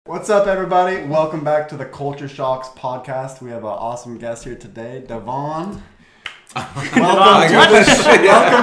What's up, everybody? Welcome back to the Culture Shocks podcast. We have an awesome guest here today, Devon. Welcome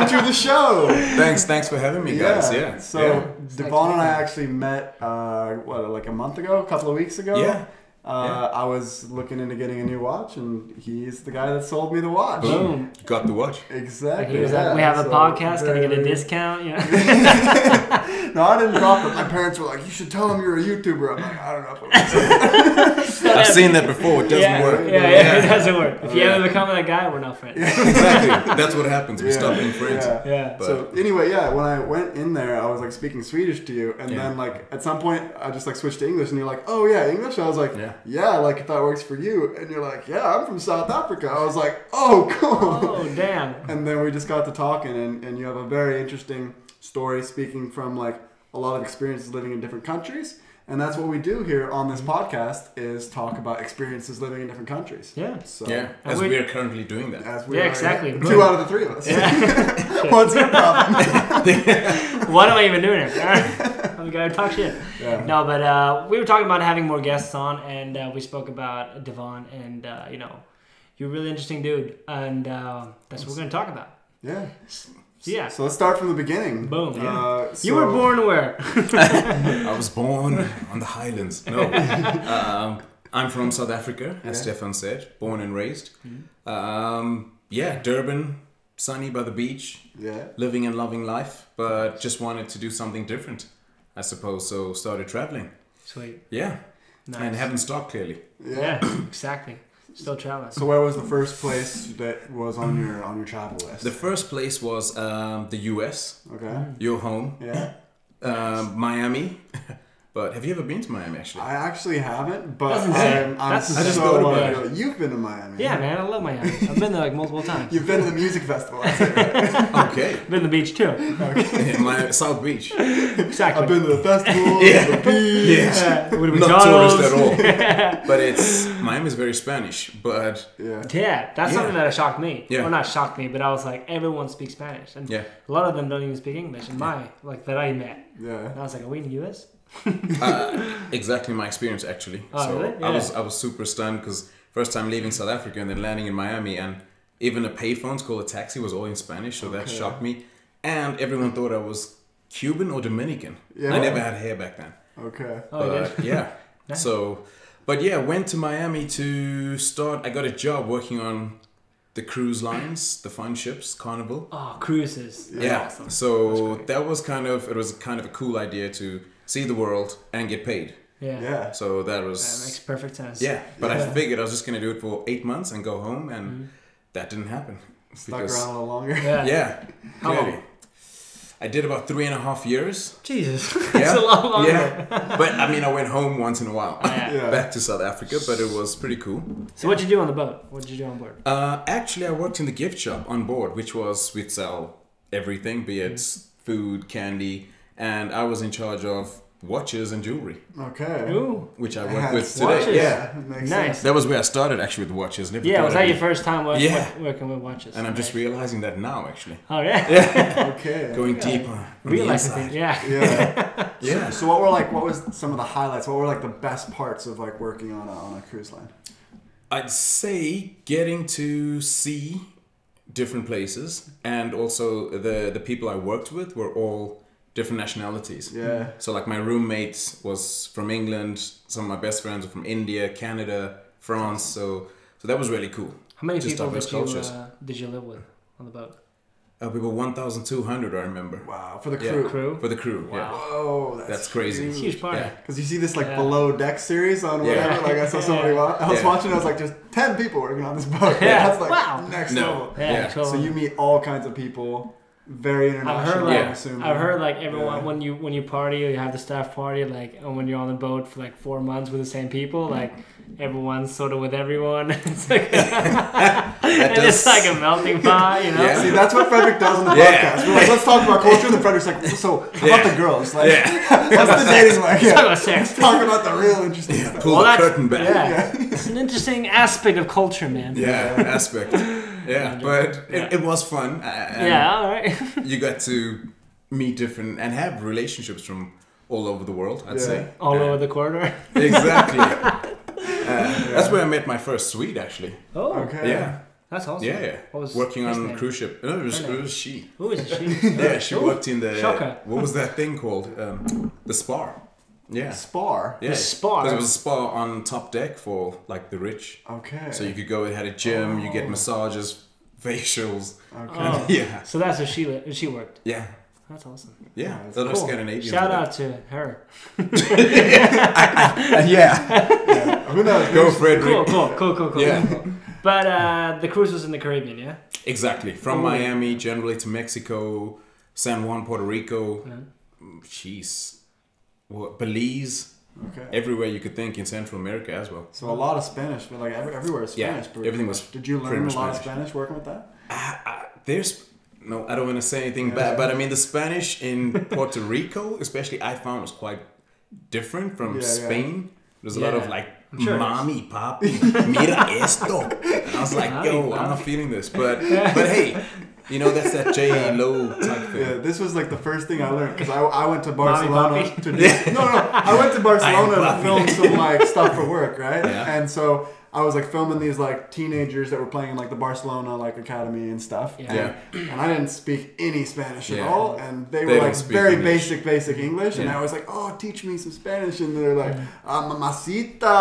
to the show. Thanks for having me, guys. Yeah. So Devon and I actually met like a month ago, a couple of weeks ago. Yeah. I was looking into getting a new watch, and he's the guy that sold me the watch. Boom. Got the watch. Exactly. He was like, we have a podcast, can I get a discount? Yeah. No, I didn't drop it. My parents were like, you should tell him you're a YouTuber. I'm like, I don't know if I'm I've seen that before. It doesn't work. Yeah, it doesn't work. If you haven't become that guy, we're not friends. Exactly. That's what happens. We stop being friends. Yeah. But so anyway, when I went in there, I was like speaking Swedish to you, and then like at some point I just like switched to English, and you're like, oh yeah, English. I was like, yeah, like if that works for you, and you're like, yeah, I'm from South Africa. I was like, oh cool. Oh damn. And then we just got to talking, and you have a very interesting story, speaking from like a lot of experiences living in different countries. And that's what we do here on this podcast is talk about experiences living in different countries. Yeah. So, as we are currently doing that. as we are, exactly. Two out of the three of us. Yeah. What's your problem? What am I even doing here? I'm gonna talk shit. Yeah. No, but we were talking about having more guests on, and we spoke about Devon, and you're a really interesting dude, and that's what we're gonna talk about. Yeah. Yeah. So let's start from the beginning. Boom. So You were born where? I was born on the Highlands. No. I'm from South Africa, as Stefan said. Born and raised. Durban, sunny by the beach. Yeah. Living and loving life, but just wanted to do something different, I suppose. So started traveling. Sweet. Yeah. Nice. And haven't stopped, clearly. Yeah, exactly. Still traveling. So where was the first place that was on your travel list? The first place was the US. Okay. Your home. Yeah. Miami. But have you ever been to Miami, actually? I actually haven't, but I'm That's so just thought about it. You've been to Miami. Yeah, man, I love Miami. I've been there like multiple times. You've been to the music festival. I say, right? Okay. Been to the beach too. My South Beach. Exactly. I've been to the festival, the beach. Yeah. With Not McDonald's. tourist at all. But Miami is very Spanish. But Yeah, that's something that shocked me. Yeah. Well, not shocked me, but I was like, everyone speaks Spanish, and a lot of them don't even speak English. And that I met, Yeah. and I was like, are we in the US? exactly my experience, actually. Oh, so really? Yeah. I was super stunned because first time leaving South Africa and then landing in Miami, and even a payphone to call a taxi was all in Spanish, so that shocked me. And everyone thought I was Cuban or Dominican. Yeah. I never had hair back then. Okay. But yeah. Nice. So, but yeah, went to Miami to start. I got a job working on the cruise lines, the fun ships, Carnival. Oh, cruises. That's Yeah. awesome. So that was kind of a cool idea to see the world and get paid. Yeah. Yeah. So that was That makes perfect sense. yeah. But I figured I was just gonna do it for 8 months and go home, and that didn't happen. Stuck around a little longer. Yeah. Yeah. How Clearly. long? I did about 3.5 years. Jesus. Yeah. It's a lot longer. Yeah. But I mean, I went home once in a while. Yeah. Back to South Africa, but it was pretty cool. So what'd you do on the boat? What'd you do on board? Actually, I worked in the gift shop on board, which was we'd sell everything, be it food, candy, and I was in charge of watches and jewelry, Okay. Ooh. which I work with today. watches. Yeah, Makes Nice. sense. that was where I started actually with watches. Never Yeah, thought was I'd that be- your first time Yeah. working with watches? And I'm just realizing that now, actually. Oh yeah. Okay. Going deeper on the Realizing inside. things. Yeah. Yeah. Yeah. So what was some of the highlights? What were like the best parts of like working on a cruise line? I'd say getting to see different places, and also the people I worked with were all different nationalities. Yeah. So like my roommate was from England, some of my best friends were from India, Canada, France. So that was really cool. How many Just people diverse cultures. did you live with on the boat? We were 1,200, I remember. Wow. For the Yeah. crew. Crew? For the crew, yeah. Whoa. That's crazy. It's a huge party. Yeah. Because you see this like Yeah. below deck series on whatever. Yeah. Like I saw somebody. I was Yeah. watching. I was like, just 10 people working on this boat. Yeah. That's like Wow. next No. level. Yeah. Yeah. So, So you meet all kinds of people. Very international. like- I'm assuming. I've heard like everyone Yeah. when you party or you have the staff party, like, and when you're on the boat for like 4 months with the same people, like everyone's sort of with everyone. It's like and it's like a melting pot, you know. Yeah. See, that's what Frederick does on the Yeah. podcast. We're like, let's talk about culture, and then Frederick's like, so how about the girls? Like, Yeah. what's the dating like? Talk Yeah. about sex. Talk about the real interesting stuff. Pull Well, the that's- curtain back. Yeah. It's an interesting aspect of culture, man. Yeah, aspect. Yeah, but it was fun. And Yeah, all right. you got to meet different and have relationships from all over the world, I'd say. All over the corner. Exactly. That's where I met my first Swede, actually. Oh, Okay. Yeah. that's awesome. Yeah. What was Working his on name? cruise ship. No, it was she. Who is she? Yeah, she worked in the... Shocker. What was that thing called? The spa. Yeah. Spar. Yeah. The spa? Because it was a spa on top deck for, like, the rich. Okay. So you could go, it had a gym, you get massages, facials. Okay. Oh. Yeah. So that's where she worked. Yeah. That's awesome. Yeah. that's Other Cool. Scandinavians. Shout were out to her. there. Yeah. Who knows? Go, Frederick. Cool. Yeah. But the cruise was in the Caribbean, yeah? Exactly. From Miami, generally to Mexico, San Juan, Puerto Rico. Jeez. Belize. Okay. Everywhere you could think in Central America as well. So a lot of Spanish, but like everywhere is Yeah, Spanish. pretty everything much. was Did you pretty learn a much lot of Spanish. Spanish working with that? No, I don't want to say anything bad, but I mean the Spanish in Puerto Rico, especially, I found was quite different from Spain. There's a lot of like, sure mommy, papi, mira esto. And I was like, yo, I'm not feeling this. But hey, you know, that's that J-Lo type thing. Yeah, this was like the first thing I learned because I went to Barcelona Papi? to do. I went to Barcelona to film some like stuff for work, right? Yeah. And so I was like filming these like teenagers that were playing in like the Barcelona like academy and stuff. Yeah. And I didn't speak any Spanish at Yeah. all, and they They were don't like speak very English. basic English, and Yeah. I was like, oh, teach me some Spanish, and they're like, mamacita.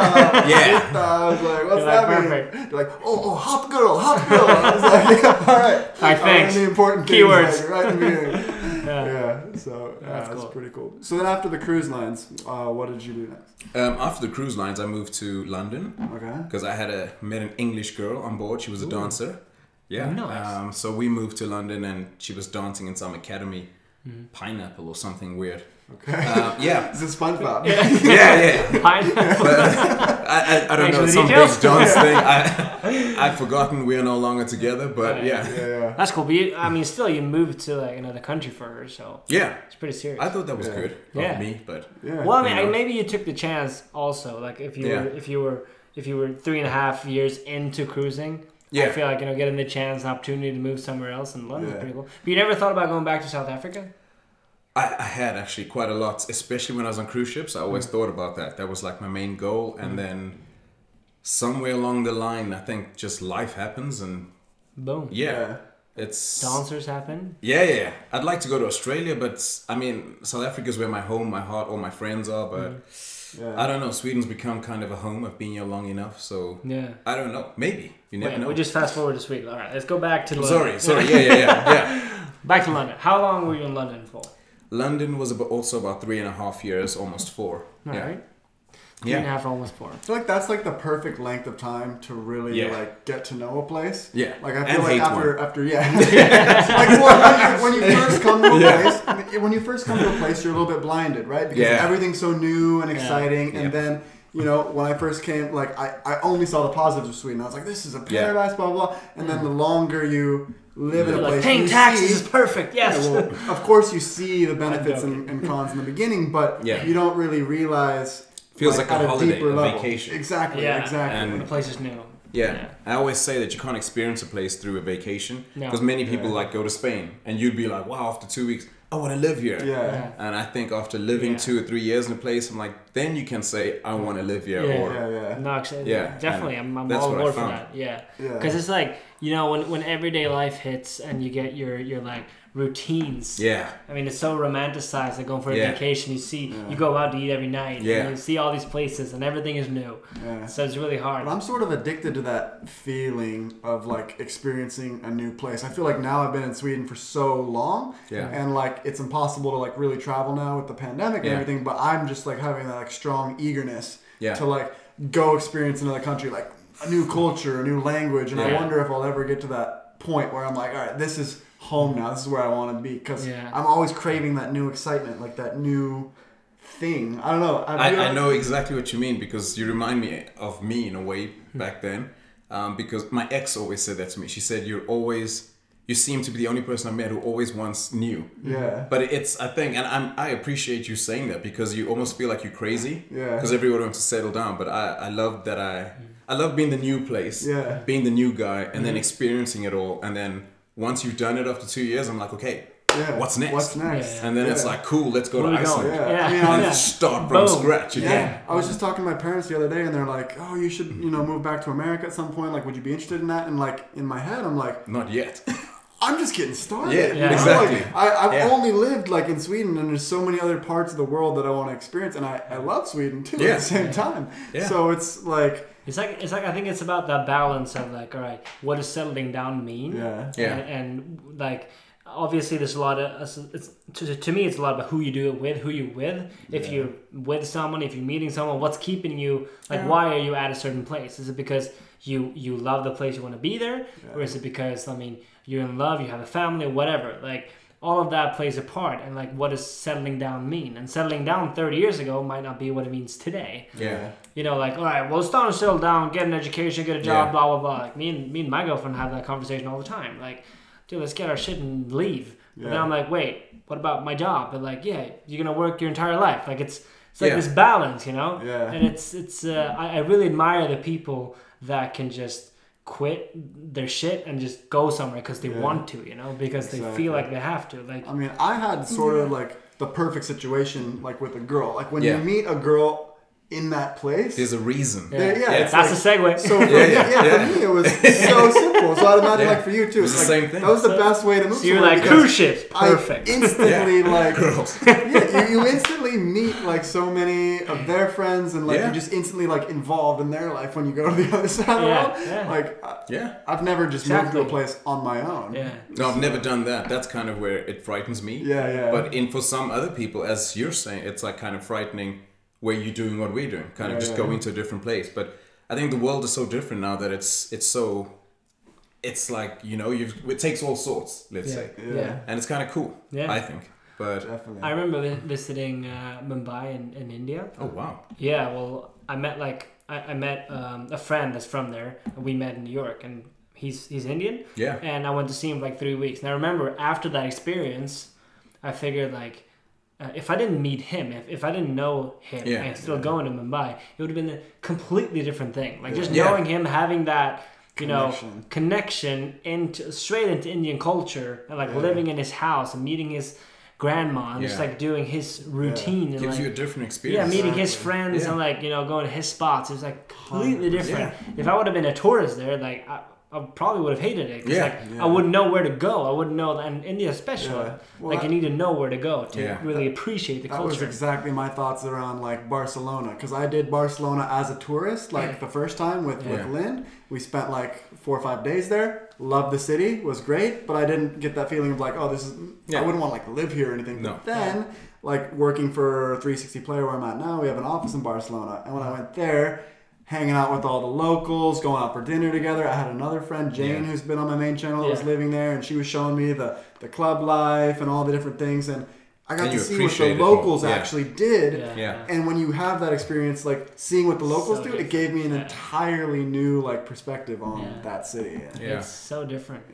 Yeah. mamacita. I was like, what's You're like, that mean? perfect. They're like, oh, hot girl. I was like, yeah, all right. Thanks. The important things, Keywords. like, right in the beginning. Yeah. Yeah, so That's that's cool. pretty cool. So then after the cruise lines, what did you do next? After the cruise lines, I moved to London Okay. because I had met an English girl on board. She was a dancer. Yeah. Nice. So we moved to London and she was dancing in some academy, Pineapple or something weird. Okay. Yeah. Is it SpongeBob? Yeah. Pineapple. I don't Thanks know, for the some details. big dance thing. I've forgotten we're no longer together, but yeah. Yeah. That's cool. But still, you moved to like another country for her, so Yeah. it's pretty serious. I thought that was Yeah. good Yeah. of me, but Yeah. Well, You know. maybe you took the chance also. Like if you were 3.5 years into cruising, Yeah. I feel like getting the chance, the opportunity to move somewhere else in London is Yeah. pretty cool. But you never thought about going back to South Africa? I had actually quite a lot, especially when I was on cruise ships. I always thought about that. That was like my main goal. And then somewhere along the line, I think just life happens and Boom. yeah. It's Dancers happen. Yeah. I'd like to go to Australia, but I mean, South Africa is where my home, my heart, all my friends are. But Yeah. I don't know. Sweden's become kind of a home. I've been here long enough, so Yeah. I don't know. Maybe you never Wait, know. we'll just fast forward to Sweden. All right, let's go back to London. Sorry. Yeah. Back to London. How long were you in London for? London was also about 3.5 years, almost 4. All yeah. right. 3.5, almost 4. I feel like that's like the perfect length of time to really like get to know a place. Yeah. Like I And feel like hate after like when you first come to a place, when you first come to a place, you're a little bit blinded, right? Because everything's so new and exciting, and then when I first came, like I only saw the positives of Sweden. I was like, this is a paradise, blah blah. And then the longer you live in a place, paying you taxes see- is perfect. Yes. Yeah, well, of course you see the benefits and cons in the beginning, but you don't really realize. Feels like a at holiday, deeper a level. vacation. Exactly. And the place is new. Yeah. I always say that you can't experience a place through a vacation No. because many people like go to Spain and you'd be like, wow, after 2 weeks, I want to live here. Yeah. And I think after living 2 or 3 years in a place, I'm like, then you can say, I want to live here. Yeah. Or, No, actually, Yeah, definitely. and I'm that's all what I aboard for found. that. Yeah. Yeah. Because it's like, when everyday life hits and you get your like routines. Yeah. I mean, it's so romanticized. Like going for a Yeah. vacation, you go out to eat every night. Yeah. And you see all these places and everything is new. Yeah. So it's really hard. But I'm sort of addicted to that feeling of like experiencing a new place. I feel like now I've been in Sweden for so long, and like it's impossible to like really travel now with the pandemic and everything. But I'm just like having that like strong eagerness to like go experience another country, like a new culture, a new language, and I wonder if I'll ever get to that point where I'm like, all right, this is home now. This is where I want to be, because I'm always craving that new excitement, like that new thing. I don't know. I know exactly what you mean, because you remind me of me in a way back then. Because my ex always said that to me. She said, you seem to be the only person I met who always wants new. Yeah. But it's, I think, and I appreciate you saying that, because you almost feel like you're crazy. Yeah. Because everyone wants to settle down. But I love that I love being the new place. Yeah. Being the new guy and then experiencing it all. And then once you've done it after 2 years, I'm like, okay, what's next? What's next? Yeah. And then it's like, cool, let's go to Iceland. Yeah. I mean, And start from scratch again. Yeah. I was just talking to my parents the other day, and they're like, "Oh, you should, move back to America at some point. Like, would you be interested in that?" And like in my head, I'm like, not yet. I'm just getting started. Yeah, exactly. Like, I've only lived like in Sweden, and there's so many other parts of the world that I want to experience, and I love Sweden too at the same time. Yeah. So it's like I think it's about that balance of like, all right, what does settling down mean? Yeah. And like, obviously there's a lot of to me it's a lot about who you do it with, who you're with. If you're with someone, if you're meeting someone, what's keeping you, like why are you at a certain place? Is it because you love the place, you want to be there, or is it because you're in love, you have a family, whatever? Like all of that plays a part. And like, what does settling down mean? And settling down 30 years ago might not be what it means today. Like, all right, well, it's time to settle down, get an education, get a job, blah blah blah. Like me and my girlfriend have that conversation all the time. Like, dude, let's get our shit and leave. But then I'm like, wait, what about my job? But like, you're gonna work your entire life. Like it's like this balance, And it's I really admire the people that can just quit their shit and just go somewhere because they want to, because they feel like they have to. Like, I mean, I had sort of like the perfect situation, like with a girl. Like when you meet a girl in that place, there's a reason. That's a segue. So for me it was so simple. So I'd imagine like for you too, it's the same thing. That was the best way to move. So you're like cruise ships, perfect. I instantly like girls. You instantly meet like so many of their friends, and like you just instantly like involved in their life when you go to the other side of the world. Like I've never just moved to a place on my own. No, I've never done that. That's kind of where it frightens me. But for some other people, as you're saying, it's like kind of frightening. Where you're doing what we're doing, kind of just going to a different place. But I think the world is so different now that it's like, it takes all sorts, let's say. And it's kind of cool, I think. But definitely. I remember visiting Mumbai in India. Oh, wow. Yeah, well, I met a friend that's from there. And we met in New York, and he's Indian. Yeah. And I went to see him for like 3 weeks. And I remember after that experience, I figured like, if I didn't meet him, if I didn't know him and still going to Mumbai, it would have been a completely different thing. Like just knowing him, having that, connection straight into Indian culture, and like living in his house and meeting his grandma and just like doing his routine. And gives like, you a different experience. Yeah, meeting his friends and like, going to his spots. It was like completely different. If I would have been a tourist there, like I probably would have hated it. I wouldn't know where to go. I wouldn't know, and India especially, you need to know where to go to really appreciate the culture. That was exactly my thoughts around like Barcelona, because I did Barcelona as a tourist, like the first time with Lynn. We spent like 4 or 5 days there. Loved the city, was great, but I didn't get that feeling of like, oh, this is. I wouldn't want to like live here or anything. No. But then, like working for 360 Player, where I'm at now, we have an office in Barcelona, and when I went there, hanging out with all the locals, going out for dinner together. I had another friend, Jane, who's been on my main channel, that was living there, and she was showing me the club life and all the different things, and I got to see what the locals actually did. And when you have that experience, like seeing what the locals do, it gave me an entirely new like perspective on that city. It's so different.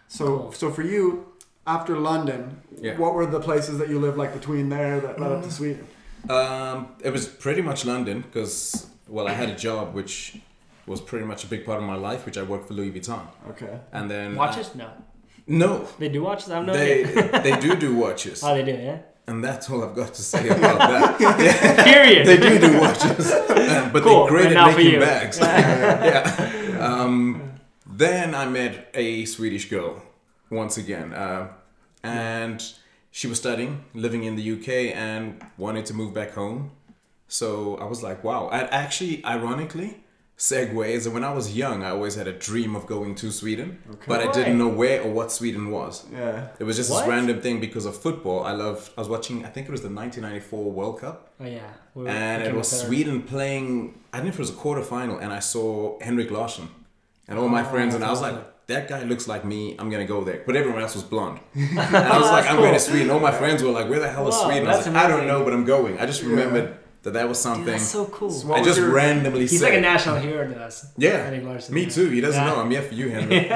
So for you, after London, what were the places that you lived like between there that led up to Sweden? It was pretty much London because. Well, I had a job which was pretty much a big part of my life, which I worked for Louis Vuitton. Okay. And then watches? No. They do watches? I'm not. They do watches. Oh, they do, yeah. And that's all I've got to say about that. Period. They do watches, but they're great at making bags. Then I met a Swedish girl once again, and she was studying, living in the UK, and wanted to move back home. So I was like, wow. And actually, ironically, segues. And when I was young, I always had a dream of going to Sweden, but I didn't know where or what Sweden was. It was just this random thing because of football. I was watching, I think it was the 1994 World Cup. Oh, yeah. And it was Sweden playing, I don't know if it was a quarterfinal, and I saw Henrik Larsson and all my friends, and I was like, that guy looks like me, I'm gonna go there. But everyone else was blonde. And I was like, I'm going to Sweden. All my friends were like, where the hell is Sweden? I was like, I don't know, but I'm going. I just remembered that was something. Dude, that's so cool. I just randomly He's said. like a national hero to us. Yeah, me too. He doesn't know. I'm here for you, Henrik.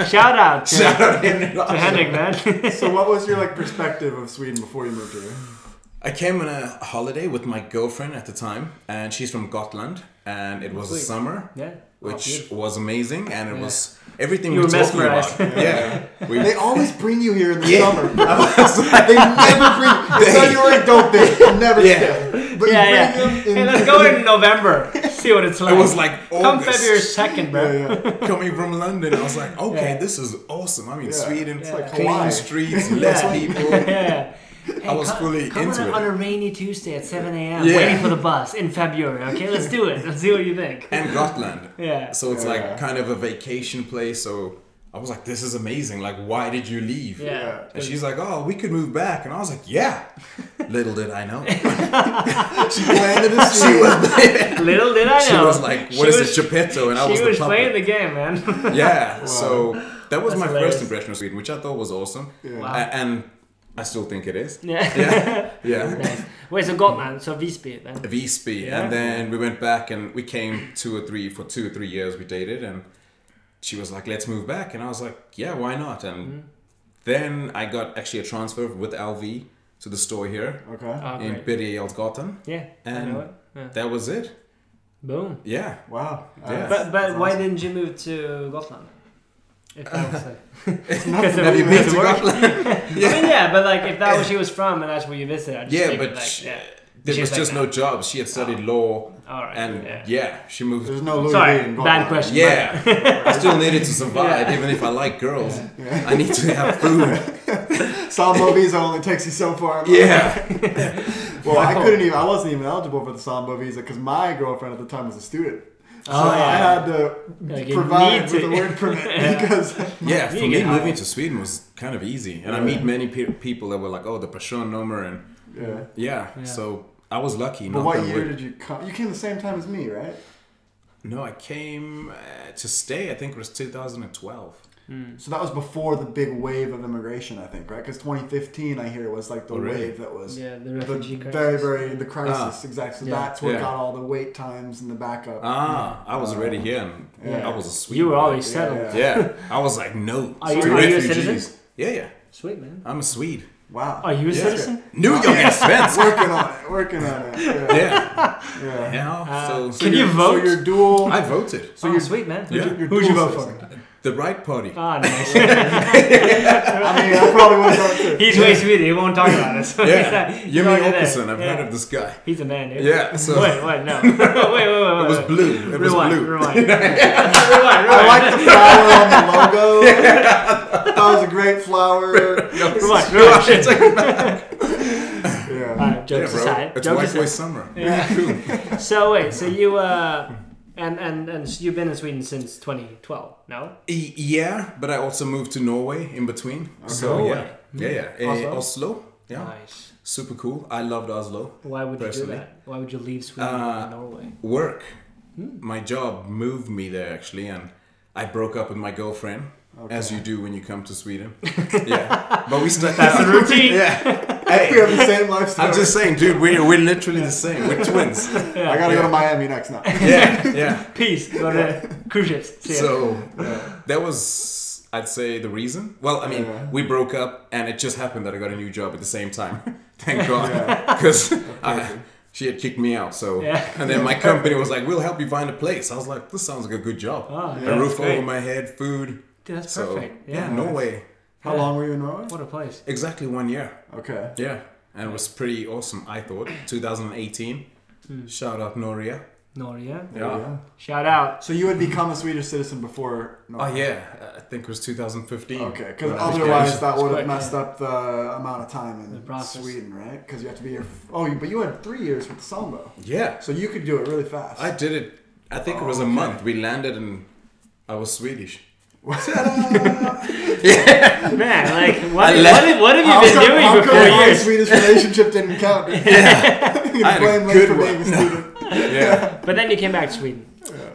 Shout out to Henrik Henrik, man. So what was your like perspective of Sweden before you moved here? I came on a holiday with my girlfriend at the time, and she's from Gotland, and it was a summer, which was amazing, and it was everything we were talking about. Yeah, they always bring you here in the summer. They never bring. It's not your dope thing. Never stay. But hey, let's go in November. See what it's like. It was like August. Come February 2nd, bro. Coming from London, I was like, okay, this is awesome. I mean, Sweden, it's like clean Hawaii. Streets, less people. Hey, I was fully into it. On a rainy Tuesday at 7 a.m. waiting for the bus in February. Okay, let's do it. Let's see what you think. And Gotland. So it's like kind of a vacation place. So I was like, this is amazing. Like, why did you leave? And she's like, oh, we could move back. And I was like, yeah. Little did I know. She planted a seed. Little did I know. She was like, what is it, Geppetto? And I was the puppet. She was playing the game, man. Yeah. So that was my first impression of Sweden, which I thought was awesome. And I still think it is. Yeah. Nice. Wait, so Gotland, so Visby then? Visby. And then we went back and we came for 2 or 3 years we dated, and she was like, let's move back. And I was like, yeah, why not? And then I got actually a transfer with LV to the store here in Birger. Yeah. And that was it. Boom. Yeah. Wow. But why didn't you move to Gotland? If that was have you been to Gotland? I mean, but like if that was she was from and that's where you visited, I just there was just no job. She had studied law, and she moved. There's no Louis Sorry, in Gotland. bad question. Yeah, I still needed to survive, even if I like girls. I need to have food. Sambo visa only takes you so far. Well, I wasn't even eligible for the Sambo visa because my girlfriend at the time was a student. So I had to provide with a work permit because... for me moving to Sweden was kind of easy. And I meet many people that were like, oh, the personnummer and... So I was lucky. But what year did you come? You came the same time as me, right? No, I came to stay, I think it was 2012. So that was before the big wave of immigration, I think, right? Because 2015, I hear, was like the wave that was the refugee crisis. The crisis, exactly. So that's what got all the wait times and the backup. I was already here, and I was a Swede. You were always settled. I was like, no. Are you a citizen? Yeah. Sweet, man. I'm a Swede. Wow. Are you a citizen? New York and Svensk. Working on it. Can you vote? So you're dual. I voted. So you're sweet, man. Who'd you vote for? The right party. Ah, nice. I mean, I probably would have too. He's way sweeter. He won't talk about it. So Jimmy Åkesson. I've heard of this guy. He's a man, dude. Yeah. So wait, no. wait. It was blue. It was blue. Rewind. I like the flower on the logo. That was a great flower. Rewind. Take it back. Jokes aside. It's White Boy Summer. Yeah. So wait, so you and you've been in Sweden since 2012, no? Yeah, but I also moved to Norway in between. Okay. So Oslo. Yeah. Nice. Super cool. I loved Oslo. Why would you do that? Why would you leave Sweden and Norway? Work. My job moved me there actually, and I broke up with my girlfriend. Okay. As you do when you come to Sweden. But we stuck That's the routine. Hey, we have the same life story. I'm just saying, dude, we're literally the same. We're twins. I gotta go to Miami next now. Peace. Go to cruise ships. So that was, I'd say, the reason. Well, I mean, we broke up, and it just happened that I got a new job at the same time. Thank God, because she had kicked me out. So, and then my company was like, "We'll help you find a place." I was like, "This sounds like a good job. A roof over my head, food." Dude, that's perfect. Yeah, Norway. How long were you in Norway? What a place. Exactly 1 year. Okay. Yeah. And it was pretty awesome, I thought. 2018. Shout out Norge. Yeah. Shout out. So you had become a Swedish citizen before Norway? Oh, yeah. I think it was 2015. Okay. Because otherwise that would have messed up the amount of time in Sweden, right? Because you have to be here. But you had 3 years with the Sambo. Yeah. So you could do it really fast. I did it. I think it was a month. We landed and I was Swedish. Man, like what have you been doing for 4 years? My Swedish relationship didn't count. I had a good one. But then you came back to Sweden.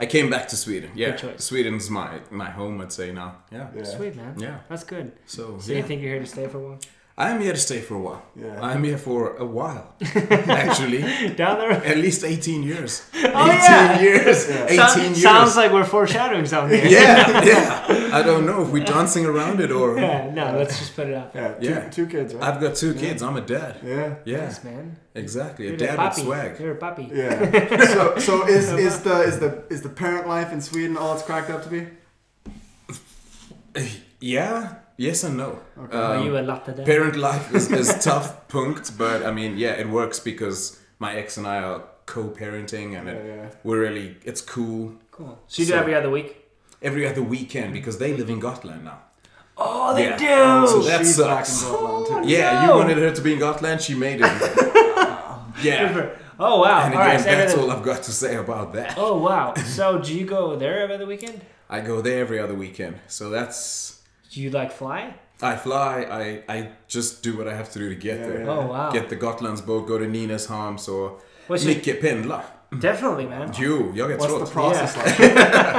I came back to Sweden. Yeah, good choice. Sweden's my home, I'd say now. Yeah. Sweet, man. Yeah, that's good. So you think you're here to stay for a while? I'm here to stay for a while. Yeah. I'm here for a while, actually. Down there? At least 18 years. Oh, 18 years. Yeah. 18 years. Sounds like we're foreshadowing something. Yeah. I don't know if we're dancing around it or... Yeah, no, let's just put it out there. Yeah, two kids, right? I've got 2 kids. I'm a dad. Yeah. Yes, man. Exactly. You're a dad with swag. You're a puppy. Yeah. So is the parent life in Sweden all it's cracked up to be? Yeah. Yes and no. Okay. Are you a latte dad? Parent life is tough, punkt, but I mean, yeah, it works because my ex and I are co-parenting, and we're really, it's cool. Cool. So you do every other week? Every other weekend, because they live in Gotland now. Oh, they do! So that She's sucks. back in Gotland too. Yeah, you wanted her to be in Gotland, she made it. Yeah. Oh, wow. And again, that's all I've got to say about that. Oh, wow. So do you go there every other weekend? I go there every other weekend, so that's... Do you like fly? I fly, I just do what I have to do to get there. Yeah. Oh, wow. Get the Gotlandsbåt, go to Nynäshamn, så mycket pendla. Definitely, man. Jag vet What's the process like?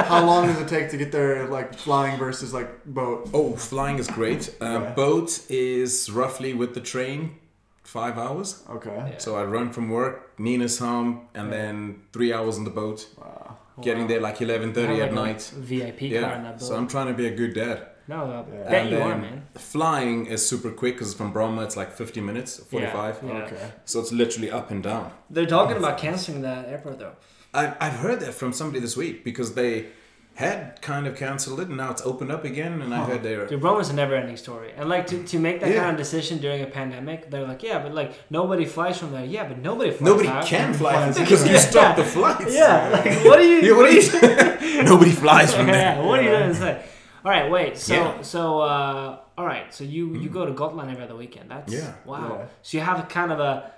How long does it take to get there, like flying versus like boat? Oh, flying is great. Boat is roughly with the train 5 hours. Okay. Yeah. So I run from work, Nynäshamn, and then 3 hours on the boat. Wow. Getting there like 11:30 at night. VIP car in that boat. So I'm trying to be a good dad. No, bet you are, man. Flying is super quick because from Bromma it's like 50 minutes, 45. Yeah. Okay. So it's literally up and down. They're talking about cancelling that airport though. I've heard that from somebody this week because they had kind of cancelled it and now it's opened up again, and I heard they're... Dude, Roma's a never-ending story. And like to make that kind of decision during a pandemic, they're like, yeah, but like nobody flies from there. Yeah, but nobody flies. Nobody can fly because you stop the flights. Yeah, like what are you? What are you? Nobody flies from there. Yeah, what are you doing to say? All right, wait. So all right. So you go to Gotland every other weekend. That's wow. Yeah. So you have kind of a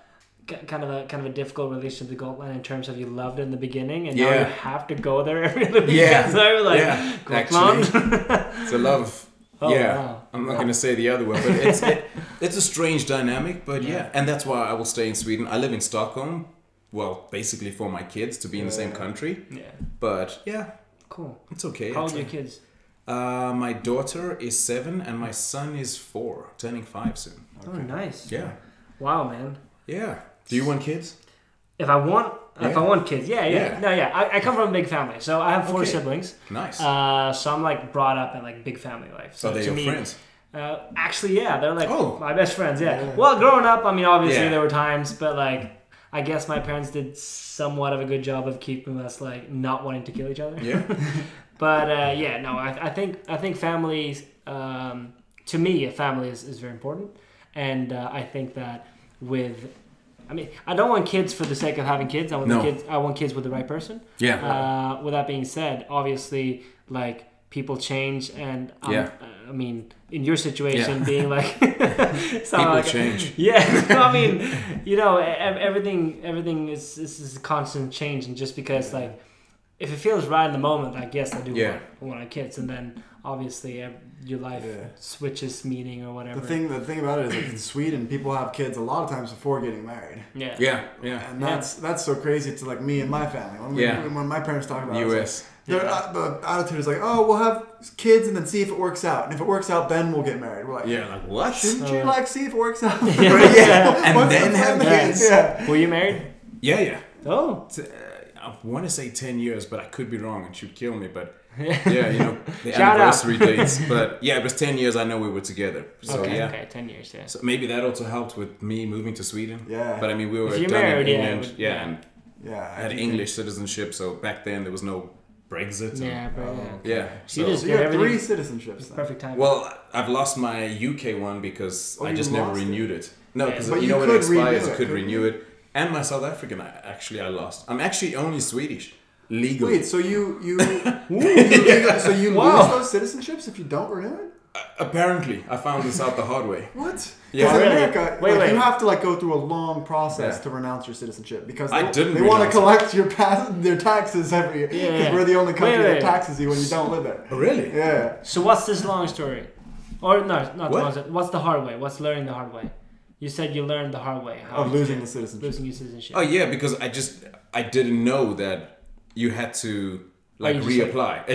difficult relationship to Gotland in terms of you loved it in the beginning, and now you have to go there every other weekend. Yeah. So you're like, Gotland. It's a love. Oh, yeah, wow. I'm not gonna say the other one, but it's a strange dynamic. But and that's why I will stay in Sweden. I live in Stockholm. Well, basically for my kids to be in the same country. Yeah. But cool. It's okay. How old are your kids? My daughter is 7 and my son is 4, turning 5 soon. Okay. Oh, nice. Yeah. Wow, man. Yeah. Do you want kids? If I want kids, I come from a big family, so I have 4 siblings. Nice. So I'm like brought up in like big family life. So they're your friends? Actually, they're like my best friends. Yeah. Well, growing up, I mean, obviously there were times, but like I guess my parents did somewhat of a good job of keeping us like not wanting to kill each other. Yeah. But I think families. To me, a family is very important, and I think that I don't want kids for the sake of having kids. I want kids with the right person. Yeah. With that being said, obviously, like people change, and I mean, in your situation, being like people change. Yeah. I mean, everything is a constant change, and just because like if it feels right in the moment, I guess I do want to have kids, and then obviously your life switches meaning or whatever. The thing about it is like in Sweden, people have kids a lot of times before getting married. Yeah. And that's so crazy to like me and my family. When my parents talk about US. The attitude is like, oh, we'll have kids and then see if it works out. And if it works out, then we'll get married. We're like, like what? Shouldn't you like see if it works out? And then have kids. Yeah. Were you married? Yeah. Oh. I want to say 10 years, but I could be wrong and she'd kill me. But the Shout anniversary dates. But it was 10 years I know we were together. So okay, 10 years, So maybe that also helped with me moving to Sweden. Yeah. But I mean, we were done married, in England. I had English citizenship, so back then there was no Brexit. So you have 3 citizenships. Then. Perfect time. Well, I've lost my UK one because I just never renewed it. No, because when it expires, I could renew it. And my South African, I lost. I'm actually only Swedish, legally. Wait, so you lose those citizenships if you don't renew it? Apparently, I found this out the hard way. What? Yeah. In America, you have to like go through a long process to renounce your citizenship because they want to collect their taxes every year because we're the only country that taxes you when you don't live there. Oh, really? Yeah. So what's this long story? Or no, not long story. What's the hard way? What's learning the hard way? You said you learned the hard way. Of losing the citizenship. Losing your citizenship. Oh yeah, because I didn't know that you had to reapply.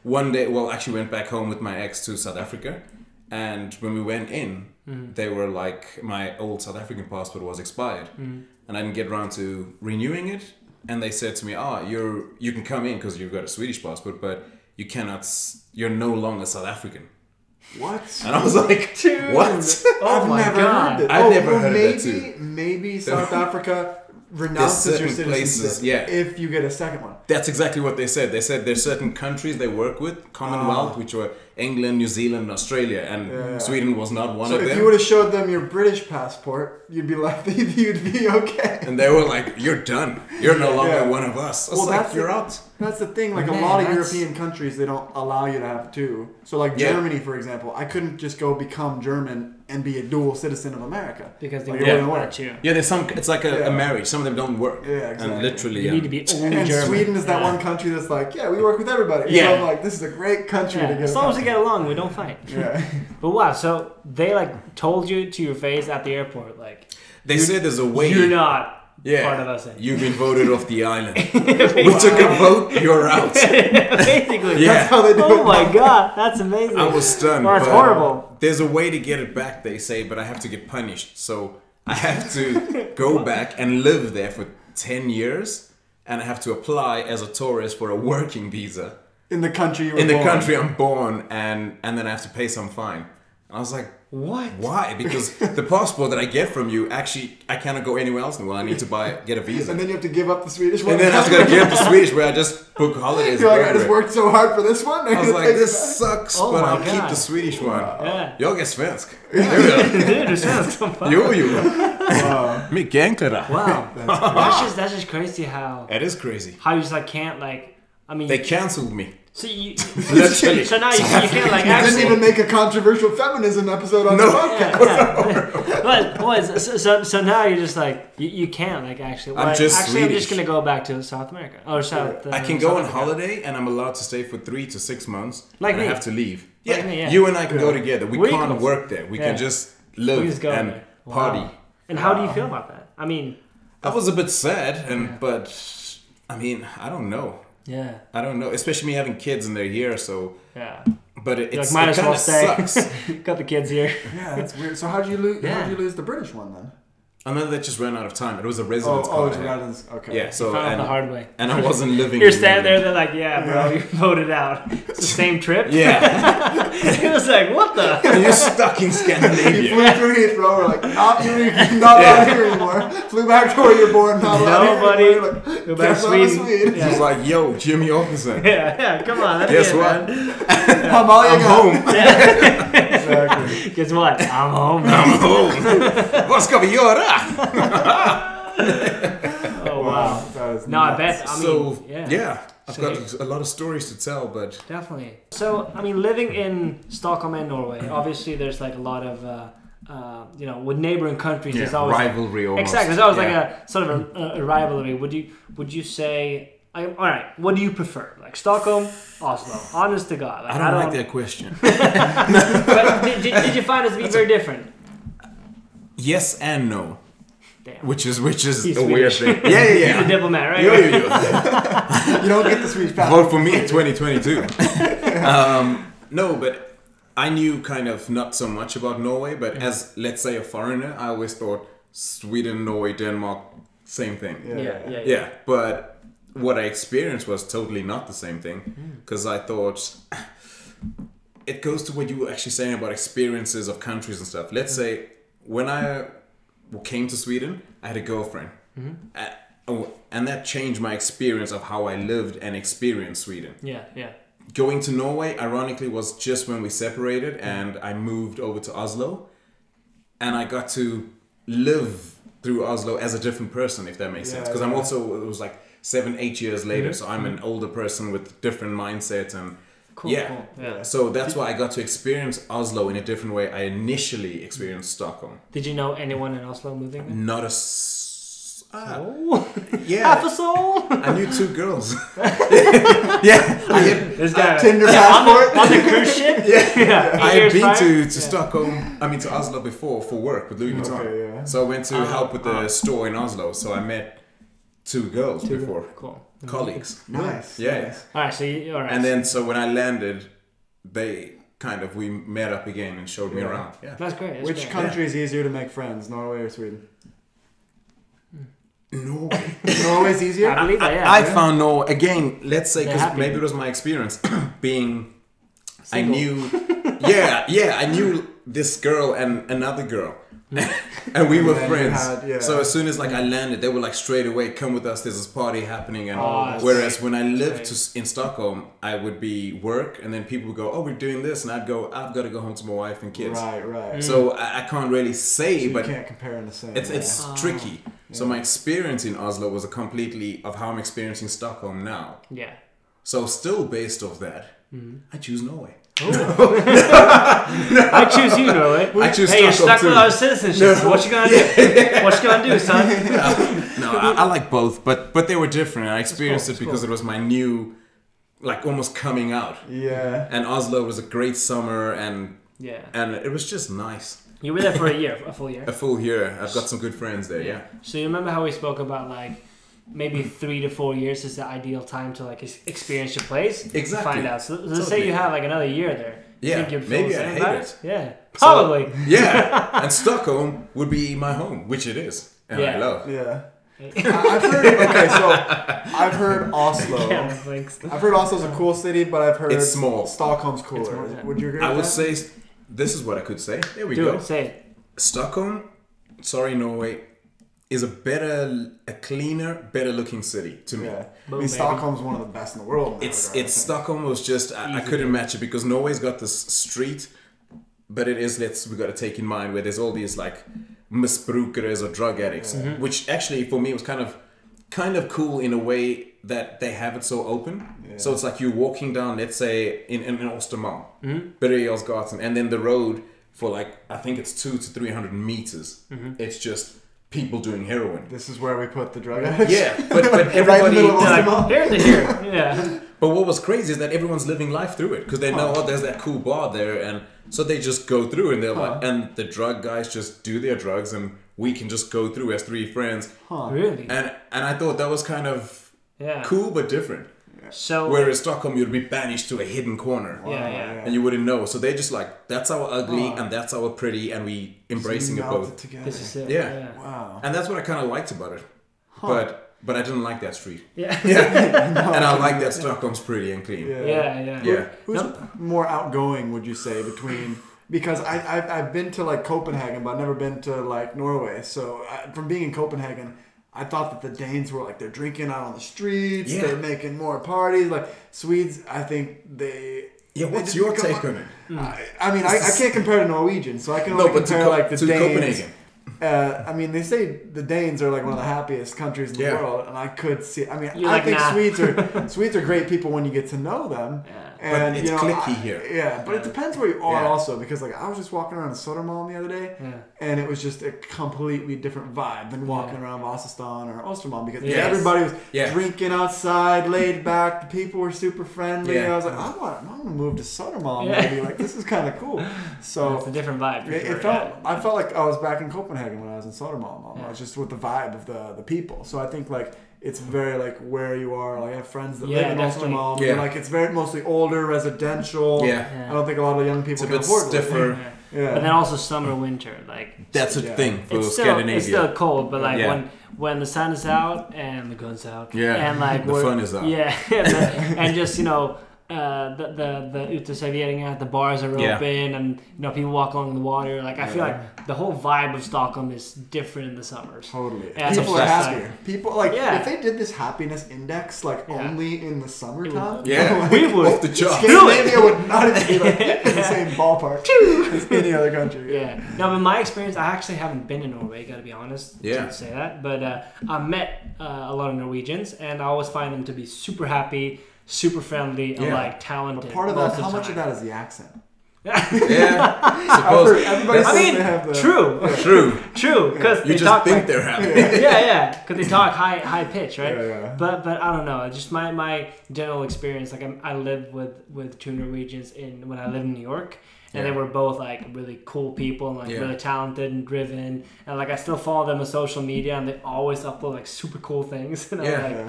One day, well, actually went back home with my ex to South Africa, And when we went in, they were like, my old South African passport was expired, and I didn't get around to renewing it. And they said to me, you can come in because you've got a Swedish passport, but you're no longer South African. What? And I was like, dude, what? I've never heard it. I've never heard of that too. Maybe South Africa renounces your citizenship if you get a second one. That's exactly what they said. They said there's certain countries they work with, Commonwealth, which were England, New Zealand, and Australia, and Sweden was not one of them. So if you would have showed them your British passport, you'd be like, you'd be okay. And they were like, you're done. You're no longer one of us. I was like, you're out. That's the thing. Like a lot of European countries, they don't allow you to have two. So like Germany, for example, I couldn't just go become German and be a dual citizen of America because they wouldn't let you. Yeah, there's some. It's like a marriage. Some of them don't work. Yeah, exactly. And literally, you need to be only and German. Sweden is that one country that's like, we work with everybody. Yeah. So I'm like, this is a great country to get. As long as we get along, we don't fight. Yeah. But wow, so they like told you to your face at the airport, like they said there's a way. You're not part of us. You've been voted off the island. We took a vote. You're out. Basically, that's how they do it. Oh my god, that's amazing. I was stunned. Well, that's horrible. There's a way to get it back, they say, but I have to get punished. So I have to go back and live there for 10 years, and I have to apply as a tourist for a working visa. In the country country I'm born, and then I have to pay some fine. I was like, what? Why? Because the passport that I get from you, actually, I cannot go anywhere else in the world. I need to get a visa. And then you have to give up the Swedish one. And then I have to give up the Swedish where I just book holidays. You're like, I just worked so hard for this one. I was like, this sucks, but I'll keep the Swedish one. Jag är svensk. Du är svensk som fan. Jo. Mycket enklare. Wow. That's just crazy how... It is crazy. How you just like can't like... I mean... They cancelled me. So you... so now you can't like you actually... didn't even make a controversial feminism episode on the podcast. So now you're just like... You can't like actually... I'm just Swedish. I'm just going to go back to South America. Or South... I can go on holiday and I'm allowed to stay for 3 to 6 months. Like and me. I have to leave. Like me, You and I can go together. We can't work there. We can just live and party. Wow. And how do you feel about that? I mean... I was a bit sad, but... I mean, I don't know. Yeah. I don't know. Especially me having kids and they're here, so... Yeah. But it might as well stay. Sucks. Got the kids here. Yeah, that's weird. So how'd you lose the British one then? Another that just ran out of time. It was a residence card. Oh, residence. Okay. Yeah, so... Found out the hard way. And I wasn't living You're standing there, they're like, yeah, bro, you voted out. It's the same trip? Yeah. It was like, what the? And you're stuck in Scandinavia. You flew through Heathrow, we're like, not out here anymore. Flew back to where you're born, not Nobody. here anymore. Like, Go back to Sweden. Yeah. It was like, yo, Jimmy Åkesson. Yeah, come on. Guess what? I'm home. Exactly. Guess what? I'm home. I'm home. Vad ska vi göra? Oh, wow. No, I bet. I mean, I've got a lot of stories to tell, but... Definitely. So, I mean, living in Stockholm and Norway, obviously there's like a lot of, with neighboring countries, there's always... rivalry almost. Exactly. There's always like a sort of a rivalry. Would you say... all right, what do you prefer? Like Stockholm, Oslo? Honest to God. Like, I don't like that question. But did you find it to be very different? Yes and no. Damn. Which is He's a weird Swedish. thing. Yeah. He's a diplomat, right? Yo. You don't get the Swedish passport. Vote for me in 2022. No, but I knew kind of not so much about Norway, but as, let's say, a foreigner, I always thought Sweden, Norway, Denmark, same thing. Yeah. But what I experienced was totally not the same thing, because I thought... It goes to what you were actually saying about experiences of countries and stuff. Let's say, when I came to Sweden, I had a girlfriend. And that changed my experience of how I lived and experienced Sweden. Yeah. Going to Norway, ironically, was just when we separated and I moved over to Oslo. And I got to live through Oslo as a different person, if that makes sense. Because I'm also, it was like 7-8 years later, so I'm an older person with different mindsets and... Cool. So that's why I got to experience Oslo in a different way I initially experienced Stockholm. Did you know anyone in Oslo moving there? Not a half a soul. I knew 2 girls. I had this guy Tinder passport on the cruise ship. I had been to Stockholm. I mean to Oslo before for work with Louis Vuitton. So I went to help with the store in Oslo. So I met 2 girls before. Cool. Colleagues. Nice. Yeah. Nice. All right. So all right. And then so when I landed, kind of we met up again and showed me around. Yeah, that's great. Which country is easier to make friends, Norway or Sweden? Norway. Norway's easier. I believe that. Yeah, I found Norway again. Let's say because happy. maybe it was my experience being. Single. I knew. I knew this girl and another girl. And we were friends. So as soon as like I landed, they were like straight away, come with us, there's this party happening. And whereas when I lived in Stockholm, I would be work and then people would go, oh, we're doing this, and I'd go, I've got to go home to my wife and kids. Right. So I can't really say, so but you can't compare in the same. It's tricky. So my experience in Oslo was a completely of how I'm experiencing Stockholm now. Yeah. So still based off that, I choose Norway. I choose you, Norway. I choose hey, you're stuck too. with our citizenship. So what you gonna do? What you gonna do, son? No, I like both, but they were different. I experienced it because it was my new, like almost coming out. Yeah. And Oslo was a great summer, and it was just nice. You were there for a year, a full year. A full year. I've got some good friends there. Yeah. So you remember how we spoke about like maybe 3 to 4 years is the ideal time to like experience your place. Exactly. Find out. So let's say you have like another year there. Yeah. Maybe I'd hate it. Yeah. Probably. So, yeah. And Stockholm would be my home, which it is, and I love. Yeah. I've heard Oslo. I've heard Oslo's a cool city, but I've heard it's small. Stockholm's cooler. Would you agree? I would say this is what I could say. There we go. Say it. Stockholm, Norway, is a cleaner, better looking city to me. Yeah. I mean, Stockholm's one of the best in the world. It's Stockholm was just I couldn't match it because Norway's got this street, but it is we got to take in mind where there's all these like missbrukers or drug addicts, which actually for me was kind of cool in a way that they have it so open. Yeah. So it's like you're walking down, let's say in Östermalm, Bergelsgatan, and then the road for like I think it's 200 to 300 meters. It's just people doing heroin. This is where we put the drug addicts. Yeah, but everybody here. Yeah. But what was crazy is that everyone's living life through it because they know there's that cool bar there, and so they just go through and they're like, and the drug guys just do their drugs, and we can just go through as 3 friends. Really? And I thought that was kind of cool but different. So whereas Stockholm, you'd be banished to a hidden corner. And you wouldn't know. So they just like, that's our ugly and that's our pretty, and we embracing it both. This is it. Yeah. Wow. And that's what I kind of liked about it. But I didn't like that street. Yeah. And I like that Stockholm's pretty and clean. Yeah. Who's more outgoing, would you say, between... Because I've been to like Copenhagen, but I've never been to like Norway. So from being in Copenhagen, I thought that the Danes were like, they're drinking out on the streets, they're making more parties. Like Swedes, I think they... Yeah, what's your take on it? I mean, I can't compare to Norwegians, so I can only compare like the Danes. Copenhagen. I mean, they say the Danes are like one of the happiest countries in the world, and I could see. I mean, I think Swedes are great people when you get to know them. And but it's clicky here. Yeah, but it depends where you are also, because like I was just walking around Södermalm the other day, and it was just a completely different vibe than walking around Vasastan or Östermalm, because everybody was drinking outside, laid back. The people were super friendly. I was like, I want to move to Södermalm. Maybe like this is kind of cool. So it's a different vibe. I felt like I was back in Copenhagen when I was in Södermalm. I was just with the vibe of the people. So I think like it's very like where you are. Like I have friends that live in Östermalm. Yeah. Like it's very mostly older residential. I don't think a lot of young people can afford it. But then also summer, winter, like that's a thing for Scandinavia. It's still cold, but like when the sun is out and the gun's out, and like the fun is out, and just the uteserveringar, the bars are open, and people walk along the water. Like I feel like the whole vibe of Stockholm is different in the summers. Totally, people are happier. People like if they did this happiness index like only in the summertime, like, we would off the chart. Scandinavia would not even be like in the same ballpark as any other country. No, but my experience, I actually haven't been in Norway. Got to be honest to say that, but I met a lot of Norwegians, and I always find them to be super happy, super friendly, and like talented. But part of that, how much of that is the accent? Suppose everybody says they have the... True. Because you just think they're happy. Because they talk high pitch, right? But I don't know. Just my general experience. Like I lived with 2 Norwegians when I lived in New York, and they were both like really cool people and like really talented and driven, and like I still follow them on social media, and they always upload like super cool things, and I'm like,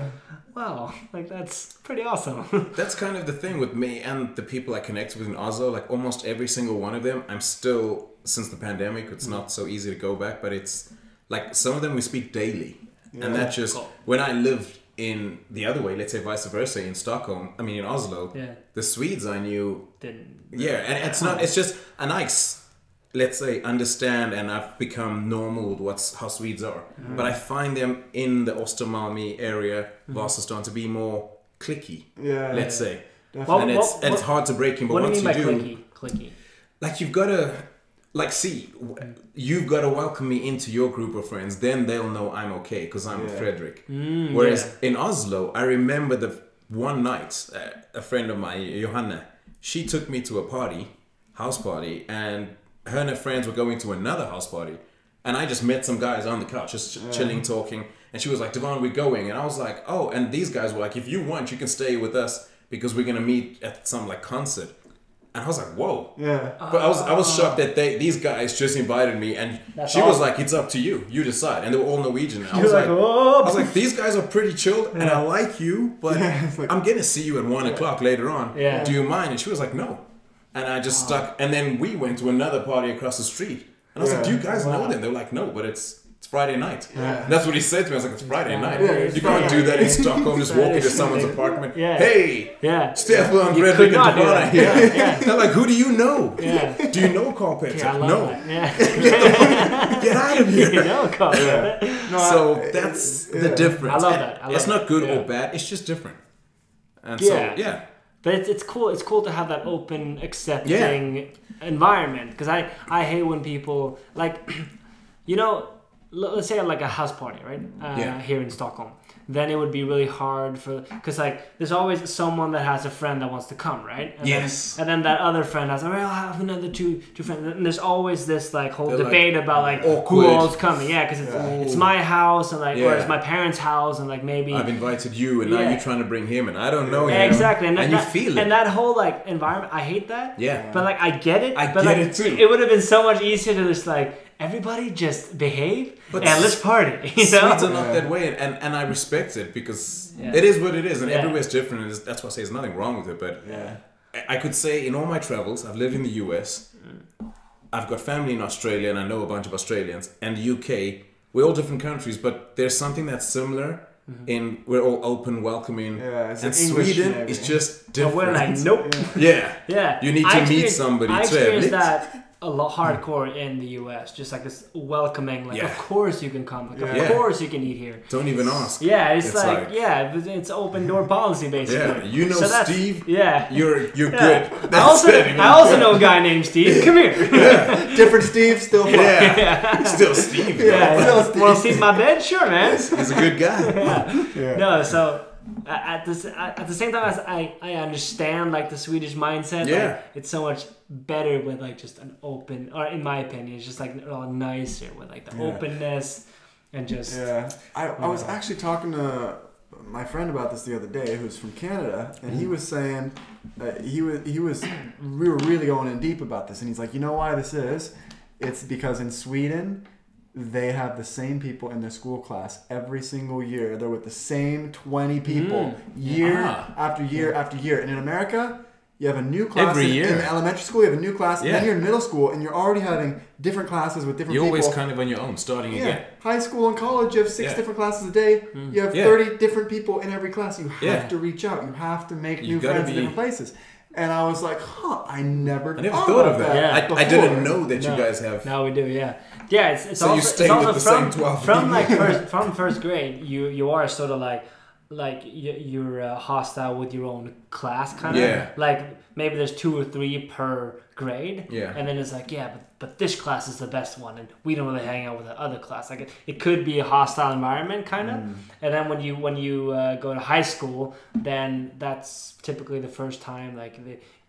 wow, like that's pretty awesome. That's kind of the thing with me and the people I connect with in Oslo. Like almost every single one of them, I'm still, since the pandemic, it's not so easy to go back, but it's like some of them we speak daily, and that just when I lived in the other way, let's say vice versa, in Stockholm, I mean in Oslo, the Swedes I knew didn't. Yeah, and it's not. It's just a nice, let's say, understand, and I've become normal with how Swedes are. But I find them in the Östermalmi area, Vasastan, to be more cliquey. Yeah, let's say, and it's hard to break in. But what once do you mean by do, cliquey? Like you've got to. Like, see, you've got to welcome me into your group of friends. Then they'll know I'm okay because I'm Frederick. Whereas in Oslo, I remember the one night, a friend of mine, Johanna, she took me to a party, house party, and her and her friends were going to another house party. And I just met some guys on the couch, just chilling, talking. And she was like, Devon, we're going. And I was like, oh, and these guys were like, if you want, you can stay with us because we're going to meet at some like concert. And I was like, whoa. Yeah. But I was shocked that these guys just invited me, and she was like, it's up to you. You decide. And they were all Norwegian. And I was like, these guys are pretty chilled, and I like you, but like, I'm going to see you at 1 o'clock later on. Yeah. Do you mind? And she was like, no. And I just stuck. And then we went to another party across the street. And I was like, do you guys know them? They were like, no, but it's Friday night. Yeah. That's what he said to me. I was like, it's Friday night. Yeah, you can't do that in Stockholm, just walk into someone's apartment. Yeah. Hey, Stefan, Fredrik, and Devon. They're like, who do you know? Yeah. Do you know Carl Petter? No. Get out of here. You know Carl Petter. No, so that's the difference. I love that. It's not good or bad. It's just different. And so, But it's cool. It's cool to have that open, accepting environment. Because I hate when people, like, you know, let's say like a house party, right? Here in Stockholm. Then it would be really hard because like there's always someone that has a friend that wants to come, right? And and then that other friend has, I'll have another two friends. And there's always this like whole debate about like who all's coming. Yeah, because it's my house and like or it's my parents' house and like maybe I've invited you and now you're trying to bring him and I don't know him. Exactly, and you feel it. And that whole like environment, I hate that. Yeah. But like I get it. I get it too. It would have been so much easier to just like everybody just behave and let's party. You know? Swedes are not that way, and I respect it because it is what it is, and everywhere's different. And that's why I say there's nothing wrong with it. But I could say in all my travels, I've lived in the US, I've got family in Australia, and I know a bunch of Australians, and the UK. We're all different countries, but there's something that's similar. In we're all open, welcoming, and Sweden is just different. We're like, nope. You need to meet somebody. I experienced that a lot hardcore in the US, just like this welcoming, like of course you can come, like of course you can eat here. Don't even ask. Yeah, it's like it's open door policy basically. Yeah, you know so Steve. You're good. I also know a guy named Steve. Come here. Different Steve, still fun. Still Steve. Still Steve. Want to see my bed? Sure, man. He's a good guy. No, so. At the same time as I understand like the Swedish mindset, like, it's so much better with like just an open, or in my opinion, it's just like a lot nicer with like the openness and just. I was actually talking to my friend about this the other day, who's from Canada, and he was saying we were really going in deep about this, and he's like, you know why this is? It's because in Sweden, they have the same people in their school class every single year. They're with the same 20 people year after year after year. And in America, you have a new class every year. In elementary school. You have a new class, and then you're in middle school, and you're already having different classes with different people. You're always kind of on your own, starting again. High school and college, you have 6 different classes a day. You have 30 different people in every class. You have to reach out. You have to make new friends in different places. And I was like, I never thought of that. I didn't know that you guys have. Now we do, Yeah, it's so also, you stay with the same 12 from like first grade. You are sort of like you're hostile with your own class kind of. Like maybe there's 2 or 3 per grade. And then it's like but this class is the best one, and we don't really hang out with the other class. Like it could be a hostile environment kind of. And then when you go to high school, then that's typically the first time like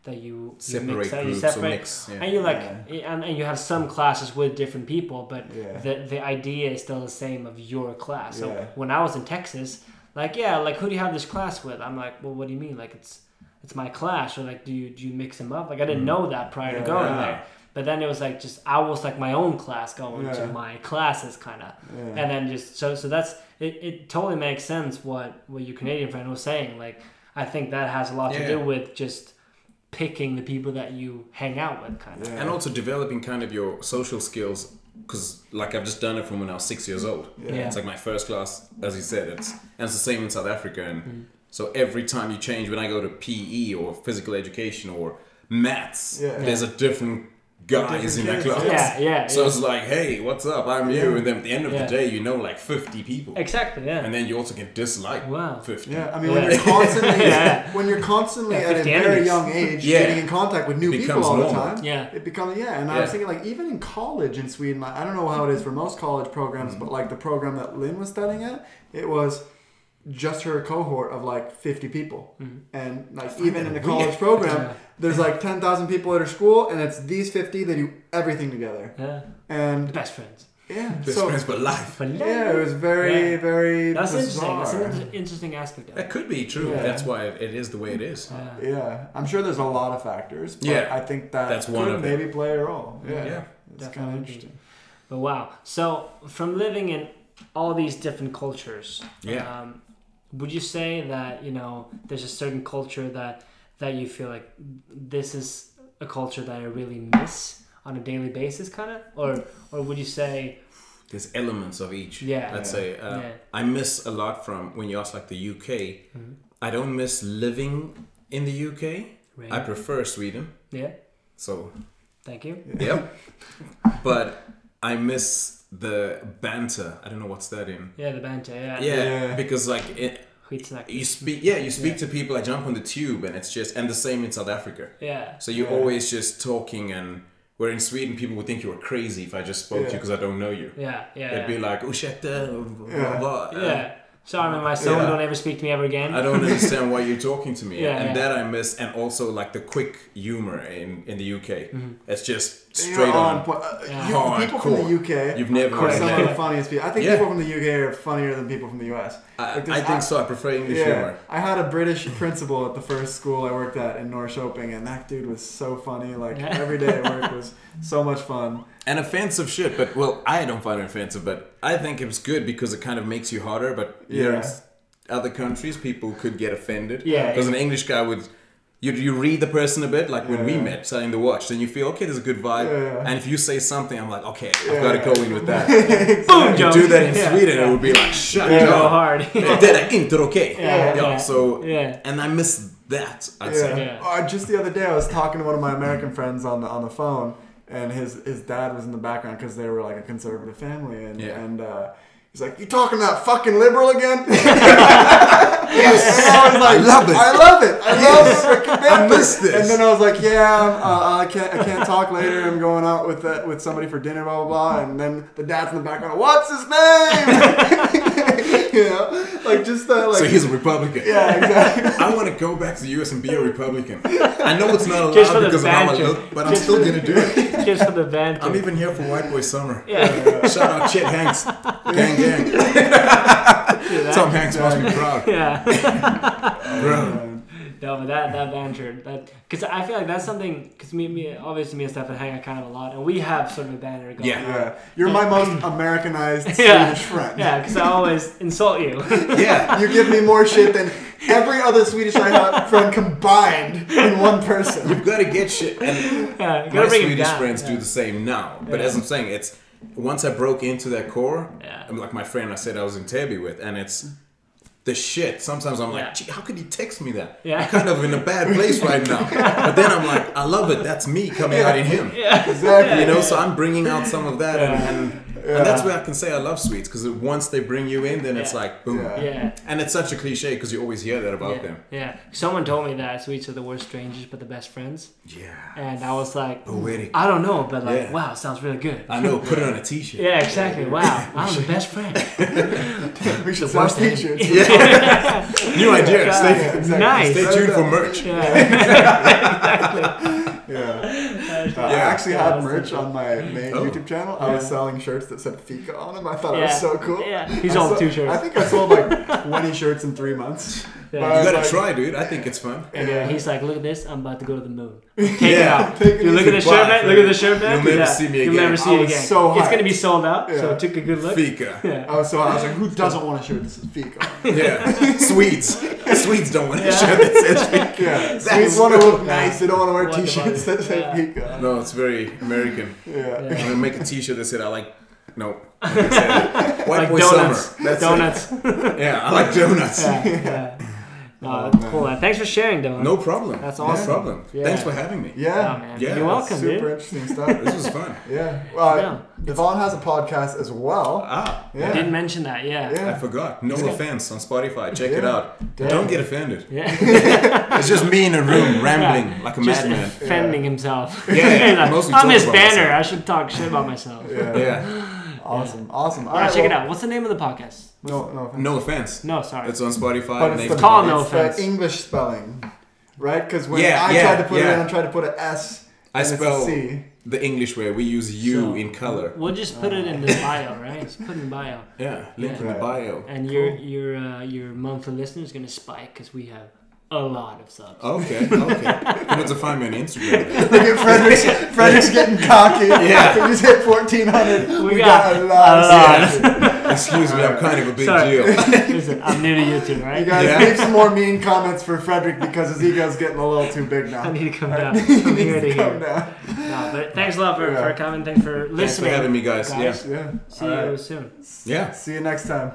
that you separate mix, and you like and you have some classes with different people, but the idea is still the same of your class. So when I was in Texas, like who do you have this class with? I'm like, well, what do you mean? Like it's my class, or like do you mix them up? Like I didn't know that prior to going there. But then it was like just almost like my own class going to my classes kind of, and then just so that's it. Totally makes sense what your Canadian friend was saying. Like I think that has a lot to do with just picking the people that you hang out with, kind of, and also developing kind of your social skills. Because like I've just done it from when I was 6 years old. It's like my first class, as you said. It's the same in South Africa, and so every time you change, when I go to PE or physical education or maths, there's a different guys in that class. So it's like, hey, what's up? I'm you. And then at the end of the day, you know like 50 people. Exactly, And then you also get disliked 50. Yeah, I mean, when you're constantly at a very young age getting in contact with new people all the time, it becomes, and I was thinking like, even in college in Sweden, like, I don't know how it is for most college programs, but like the program that Lynn was studying at, it was just her cohort of like 50 people. And like even in the college program, there's like 10,000 people at her school, and it's these 50 that do everything together. And best friends. Best friends for life. Yeah, it was very, very That's bizarre. interesting. That's an interesting aspect of it. That could be true. That's why it is the way it is. I'm sure there's a lot of factors, but I think that's one could maybe play a role. It's kind of interesting. But wow. So from living in all these different cultures, would you say that, there's a certain culture that you feel like this is a culture that I really miss on a daily basis, kind of? Or would you say... There's elements of each. Let's say. I miss a lot from, when you ask like the UK, I don't miss living in the UK. Right. I prefer Sweden. So... Thank you. But I miss the banter. I don't know what's that in. The banter, because like... you speak to people. I jump on the tube, and it's just, and the same in South Africa. So you're always just talking, and where in Sweden people would think you were crazy if I just spoke to you because I don't know you. They'd be like, ursäkta, blah blah. Sorry, my son, don't ever speak to me ever again. I don't understand why you're talking to me. And that I miss, and also like the quick humor in the UK. It's just straight on. People from the UK you've never are some of the funniest people. I think people from the UK are funnier than people from the US. I think so. I prefer English humor. I had a British principal at the first school I worked at in Norrköping, and that dude was so funny. Like every day at work was so much fun. And offensive shit, but I don't find it offensive, but I think it was good because it kind of makes you harder. But in other countries, people could get offended. Because an English guy would, you read the person a bit, like when we met selling the watch, then you feel, okay, there's a good vibe. And if you say something, I'm like, okay, I've got to go in with that. Boom, you do that in Sweden, it would be like, shut up. Go hard. Det är inte okej. And I miss that, I'd say. Just the other day, I was talking to one of my American friends on the phone. And his dad was in the background because they were like a conservative family, and he's like, "You talking about fucking liberal again?" Yes. And I was like, I love it. I miss this. And then I was like, I can't talk later. I'm going out with somebody for dinner, blah blah blah. And then the dad's in the background. What's his name? Like just that. Like, so he's a Republican. Yeah, exactly. I want to go back to the US and be a Republican. I know it's not allowed because of how I look, but I'm still gonna do it. Just for the banter. I'm even here for White Boy Summer. Shout out Chet Hanks. Gang. Tom Hanks must be proud. Bro. No, but that banter, because I feel like that's something, because obviously me and Stefan hang out kind of a lot, and we have sort of a banter going on. You're my most Americanized Swedish friend. Yeah, because I always insult you. You give me more shit than every other Swedish friend combined in one person. You've got to get shit, and my Swedish friends do the same now. But as I'm saying, it's once I broke into that core, like my friend I said I was in Täby with, and it's the shit. Sometimes I'm like, gee, how could he text me that? I'm kind of in a bad place right now. But then I'm like, I love it. That's me coming out in him. Exactly. So I'm bringing out some of that, and that's where I can say I love Swedes, because once they bring you in, then it's like boom. And it's such a cliche because you always hear that about them. Someone told me that Swedes are the worst strangers but the best friends. And I was like, poetic. I don't know, but like, wow, sounds really good. I know. Put it on a t-shirt. Yeah, exactly. Wow, I'm the best friend. We should sell t-shirts. New idea. Nice. Stay tuned for merch. Exactly. especially. I actually Yeah, had merch on my main YouTube channel. I was selling shirts that said Fika on them. I thought it was so cool. Yeah, he sold 2 shirts. I think I sold like 20 shirts in 3 months. Yeah. You gotta try, dude. I think it's fun. And he's like, look at this. I'm about to go to the moon. Take it out. Take it Dude, look at the shirt back. Look at the shirt back. You'll never see me again. You'll never see it again. So it's gonna be sold out. So take a good look. Fika. Yeah. I was like, who doesn't want a shirt that says Fika? Yeah. Swedes don't want a shirt that says Fika. Yeah. Swedes want to look nice. They don't want to wear t-shirts that say Fika. No, it's very American. Yeah. I'm gonna make a t-shirt that said I like. No. White like boy donuts. summer. That's donuts. Yeah, I like donuts. Yeah. No, that's cool. Man. Thanks for sharing, Devon. No problem. That's awesome. No problem. Yeah. Thanks for having me. Yeah. Oh, man. Yeah. You're welcome, Super dude. interesting stuff. This was fun. Yeah. Well, Devon has a podcast as well. I didn't mention that. I forgot. No offense on Spotify. Check it out. Yeah. Don't get offended. Yeah. It's just me in a room rambling like a Just madman. offending himself. Yeah. Like, Mostly I'm talk his about banner. myself. I should talk shit about myself. Yeah. Awesome. All right, check it out. What's the name of the podcast? No offense. No offense. No, sorry. It's on Spotify. But it's called No it's Offense. the English spelling, right? Because when Yeah, I yeah, tried to put it yeah. in, I tried to put an S. I and spell it's a C. the English way. We use U So, in color. We'll just put it in the bio, right? Just put it in bio. Yeah, link in the Right. bio. And your monthly listener is gonna spike because we have a lot of subs. Okay. You need to find me on Instagram. Look at Frederick's getting cocky. Yeah. We just hit 1,400. We got got a lot. Excuse me, I'm kind of a big Sorry. deal. Listen, I'm new to YouTube, right? You guys leave some more mean comments for Frederick because his ego's getting a little too big now. I need to come down from here to Come here. down. No, but thanks a lot for coming. Thanks for listening. Thanks for having me, guys. Yeah. See All you right. soon. Yeah. See you next time.